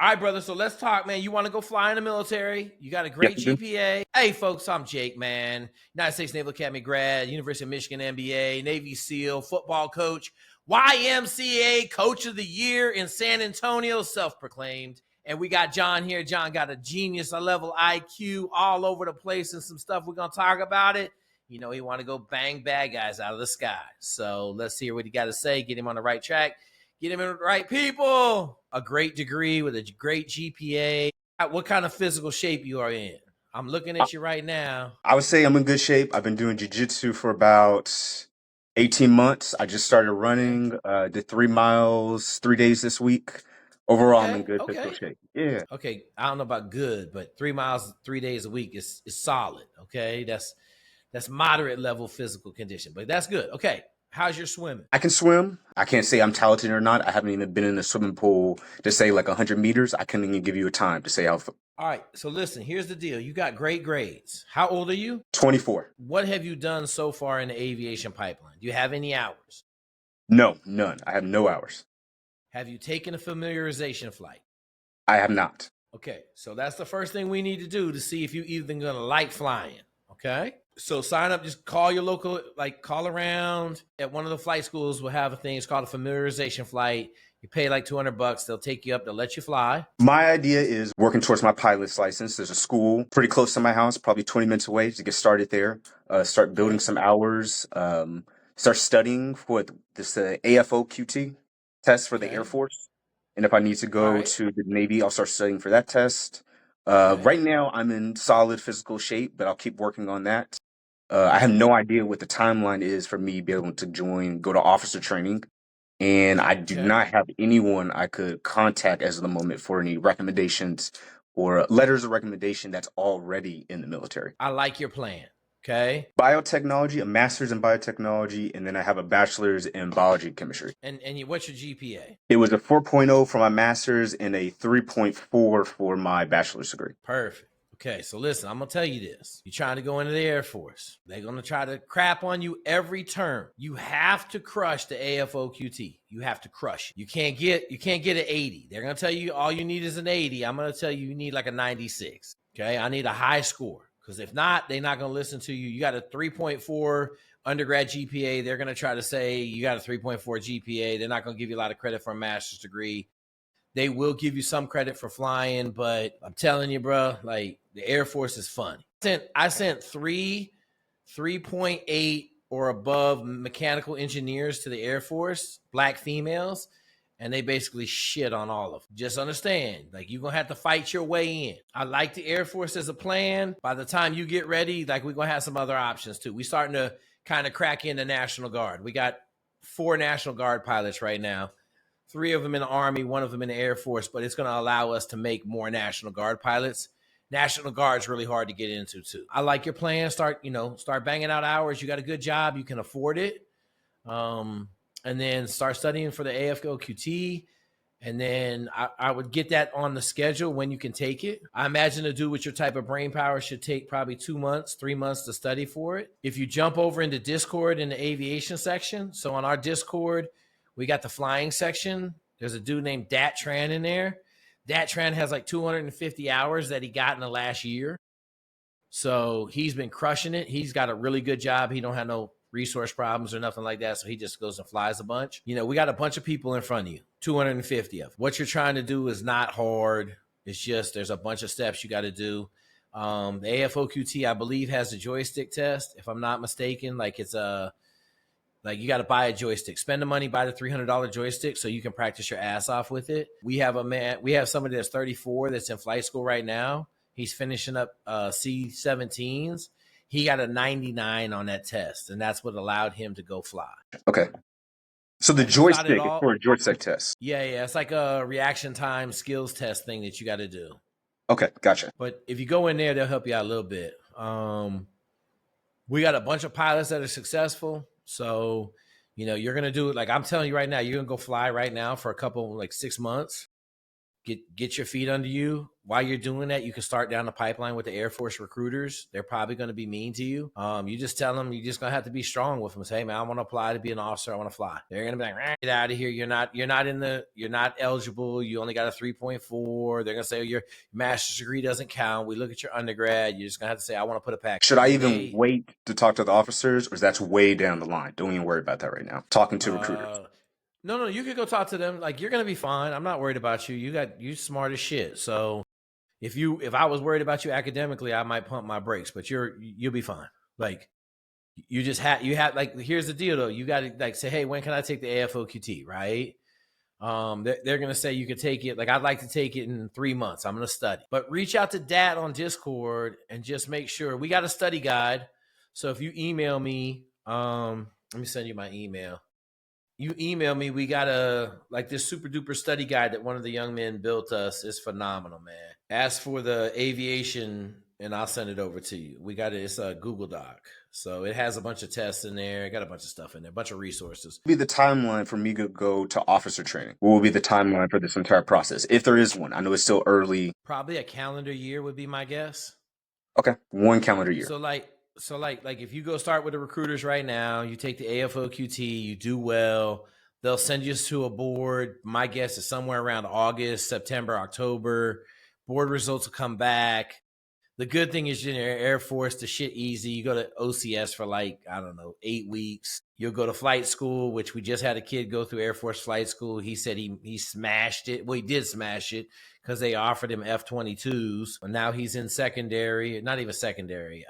All right, brother. So let's talk, man. You want to go fly in the military? You got a Yes, great I do. GPA. Hey, folks, I'm Jake, man. United States Naval Academy grad, University of Michigan MBA, Navy SEAL, football coach, YMCA Coach of the Year in San Antonio, self-proclaimed. And we got John here. John got a genius, a level IQ all over the place and some stuff. We're going to talk about it. You know, he want to go bang bad guys out of the sky. So let's hear what he got to say. Get him on the right track. Get him in the right people. A great degree with a great GPA. What kind of physical shape you are in? I'm looking I, at you right now. I would say I'm in good shape. I've been doing jiu-jitsu for about 18 months. I just started Okay. running, did 3 miles, 3 days this week. Overall, I'm in Okay. good physical Okay. shape. Yeah. Okay. I don't know about good, but 3 miles, 3 days a week is solid. Okay. That's moderate level physical condition, but that's good. Okay. How's your swimming? I can swim. I can't say I'm talented or not. I haven't even been in a swimming pool to say like 100 meters. I couldn't even give you a time to say how. All right. So listen, here's the deal. You got great grades. How old are you? 24. What have you done so far in the aviation pipeline? Do you have any hours? No, none. I have no hours. Have you taken a familiarization flight? I have not. Okay, so that's the first thing we need to do to see if you even gonna like flying. Okay, so sign up. Just call your local, like call around at one of the flight schools. Will have a thing. It's called a familiarization flight. You pay like $200. They'll take you up. They'll let you fly. My idea is working towards my pilot's license. There's a school pretty close to my house, probably 20 minutes away to get started there. Start building Okay. some hours. Start studying for this AFOQT test for the Air Okay. Force. And if I need to All go right. to the Navy, I'll start studying for that test. Okay. Right now, I'm in solid physical shape, but I'll keep working on that. I have Okay. no idea what the timeline is for me being able to go to officer training. And I do Okay. not have anyone I could contact as of the moment for any recommendations or letters of recommendation that's already in the military. I like your plan. Okay. Biotechnology, a master's in biotechnology, and then I have a bachelor's in biology and chemistry. What's your GPA? It was a 4.0 for my master's and a 3.4 for my bachelor's degree. Perfect. Okay, so listen, I'm gonna tell you this. You're trying to go into the Air Force. They're gonna try to crap on you every term. You have to crush the AFOQT. You have to crush it. You can't get an 80. They're gonna tell you all you need is an 80. I'm gonna tell you you need like a 96. Okay, I need a high score. Because if not, they're not gonna listen to you. You got a 3.4 undergrad GPA. They're gonna try to say you got a 3.4 GPA. They're not gonna give you a lot of credit for a master's degree. They will give you some credit for flying, but I'm telling you, bro, like the Air Force is fun. I sent 3.8 or above mechanical engineers to the Air Force, black females, and they basically shit on all of them. Just understand, like you're gonna have to fight your way in. I like the Air Force as a plan. By the time you get ready, like we're gonna have some other options too. We starting to kind of crack into National Guard. We got 4 National Guard pilots right now. 3 of them in the Army, 1 of them in the Air Force, but it's going to allow us to make more National Guard pilots. National Guard's really hard to get into too. I like your plan. Start banging out hours. You got a good job. You can afford it. And then start studying for the AFOQT. And then I would get that on the schedule when you can take it. I imagine a dude with your type of brain power should take probably 2 months, 3 months to study for it. If you jump over into Discord in the aviation section, so on our Discord, we got the flying section. There's a dude named Dat Tran in there. Dat Tran has like 250 hours that he got in the last year. So he's been crushing it. He's got a really good job. He don't have no resource problems or nothing like that. So he just goes and flies a bunch. You know, we got a bunch of people in front of you, 250 of them. What you're trying to do is not hard. It's just there's a bunch of steps you got to do. The AFOQT, I believe, has a joystick test, if I'm not mistaken. Like it's a you got to buy a joystick, spend the money, buy the $300 joystick so you can practice your ass off with it. We have somebody that's 34 that's in flight school right now. He's finishing up C-17s. He got a 99 on that test, and that's what allowed him to go fly. Okay. So the Have you thought at joystick is all? for a joystick test. Yeah. It's like a reaction time skills test thing that you got to do. Okay, gotcha. But if you go in there, they'll help you out a little bit. We got a bunch of pilots that are successful. So, you're going to do it. Like I'm telling you right now, you're going to go fly right now for a couple, like 6 months. get your feet under you. While you're doing that, you can start down the pipeline with the Air Force recruiters. They're probably going to be mean to you. You just tell them you're just going to have to be strong with them. Say, hey man, I want to apply to be an officer. I want to fly. They're going to be like, get out of here. You're not eligible. You only got a 3.4. They're going to say your master's degree doesn't count. We look at your undergrad. You're just going to have to say, I want to put a pack. Should I even wait to talk to the officers, or is that's way down the line? Don't even worry about that right now. Talking to recruiters. No, you could go talk to them. Like, you're gonna be fine. I'm not worried about you. You smart as shit. So if I was worried about you academically, I might pump my brakes. But you'll be fine. Like, you just have like, here's the deal though. You got to like say, hey, when can I take the AFOQT? Right? They're gonna say you could take it. Like, I'd like to take it in 3 months. I'm gonna study. But reach out to Dat on Discord and just make sure we got a study guide. So if you email me, let me send you my email. You email me, we got this super duper study guide that one of the young men built us. Is phenomenal, man. Ask for the aviation and I'll send it over to you. We got it. It's a Google Doc. So it has a bunch of tests in there. It got a bunch of stuff in there, a bunch of resources. What will be the timeline for me to go to officer training? What will be the timeline for this entire process? If there is one, I know it's still early. Probably a calendar year would be my guess. Okay. 1 calendar year. So if you go start with the recruiters right now, you take the AFOQT, you do well, they'll send you to a board. My guess is somewhere around August, September, October. Board results will come back. The good thing is, in your Air Force, the shit easy. You go to OCS for 8 weeks. You'll go to flight school, which we just had a kid go through Air Force flight school. He said he smashed it. Well, he did smash it because they offered him F-22s. And now he's in secondary, not even secondary.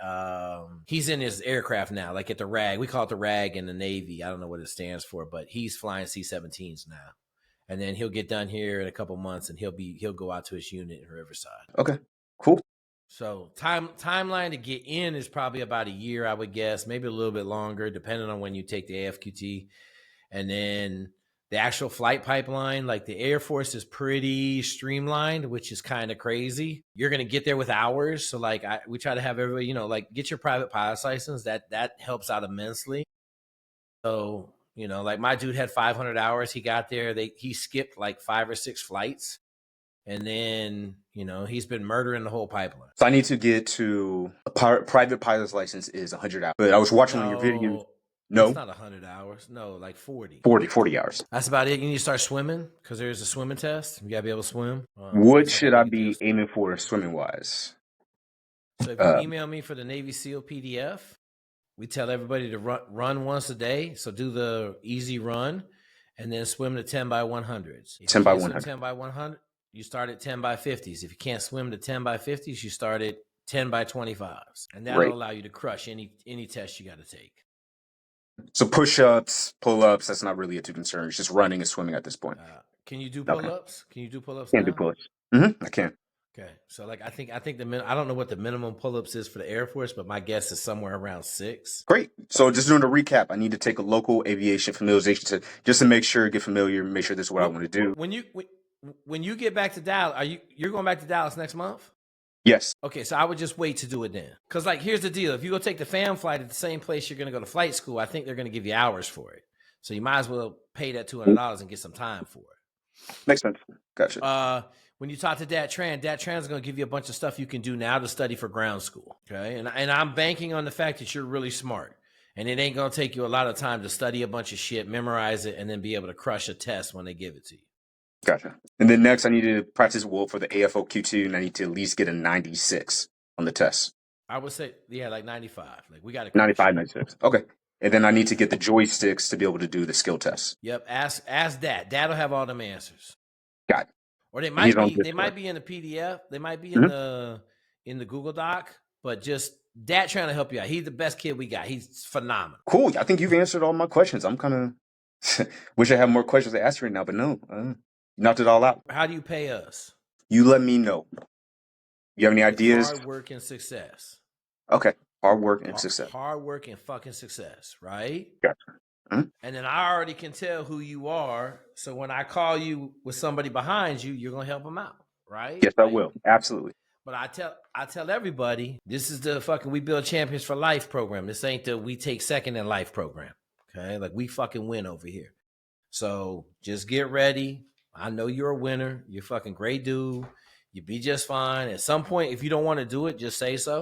He's in his aircraft now, like at the RAG. We call it the RAG in the Navy. I don't know what it stands for, but he's flying C-17s now. And then he'll get done here in a couple months, and he'll go out to his unit in Riverside. Okay, cool. So timeline to get in is probably about a year, I would guess, maybe a little bit longer, depending on when you take the AFQT. And then the actual flight pipeline, like the Air Force is pretty streamlined, which is kind of crazy. You're going to get there with hours. So we try to have everybody, get your private pilot's license. That helps out immensely. So, my dude had 500 hours. He got there. He skipped 5 or 6 flights. And then, he's been murdering the whole pipeline. So I need to get to a private pilot's license is 100 hours. But I was watching one of your videos. No, it's not 100 hours. No, 40. 40 hours. That's about it. You need to start swimming because there's a swimming test. You got to be able to swim. What should I be aiming for swimming wise? So if you email me for the Navy SEAL PDF, we tell everybody to run once a day. So do the easy run and then swim the 10 by 100s. 10 by 100. 10 by 100. You start at 10 by 50s. If you can't swim to 10 by 50s, you start at 10 by 25s. And that'll allow you to crush any test you got to take. So push-ups, pull-ups, that's not really a too concern. It's just running and swimming at this point. Can you do pull-ups? Can you do pull-ups Can't do pull-ups. I can. Okay. So I think I don't know what the minimum pull-ups is for the Air Force, but my guess is somewhere around 6. Great. So just doing a recap, I need to take a local aviation familiarization just to make sure, get familiar, make sure this is what I want to do. When you get back to Dallas, you're going back to Dallas next month? Yes. Okay, so I would just wait to do it then. Because, here's the deal. If you go take the fam flight at the same place you're going to go to flight school, I think they're going to give you hours for it. So you might as well pay that $200 and get some time for it. Makes sense. Gotcha. When you talk to Dat Tran is going to give you a bunch of stuff you can do now to study for ground school. Okay, and I'm banking on the fact that you're really smart. And it ain't going to take you a lot of time to study a bunch of shit, memorize it, and then be able to crush a test when they give it to you. Gotcha. And then next, I need to practice for the AFOQ2, and I need to at least get a 96 on the test. I would say, 95. We got to 95, 96. Okay. And then I need to get the joysticks to be able to do the skill test. Yep. Ask Dad. Dad'll have all them answers. Got it. Or they might be in the PDF. They might be in the Google Doc. But just Dad trying to help you out. He's the best kid we got. He's phenomenal. Cool. I think you've answered all my questions. I'm kind of wish I had more questions to ask right now, but no. Knocked it all out. How do you pay us? You let me know. You have any ideas? Hard work and success. Okay. Hard work and success. Hard work and fucking success, right? Gotcha. Mm-hmm. And then I already can tell who you are. So when I call you with somebody behind you, you're going to help them out, right? Yes, I will. Absolutely. But I tell everybody, this is the fucking We Build Champions for Life program. This ain't the We Take Second in Life program. Okay? We fucking win over here. So just get ready. I know you're a winner. You're a fucking great dude. You be just fine. At some point, if you don't want to do it, just say so.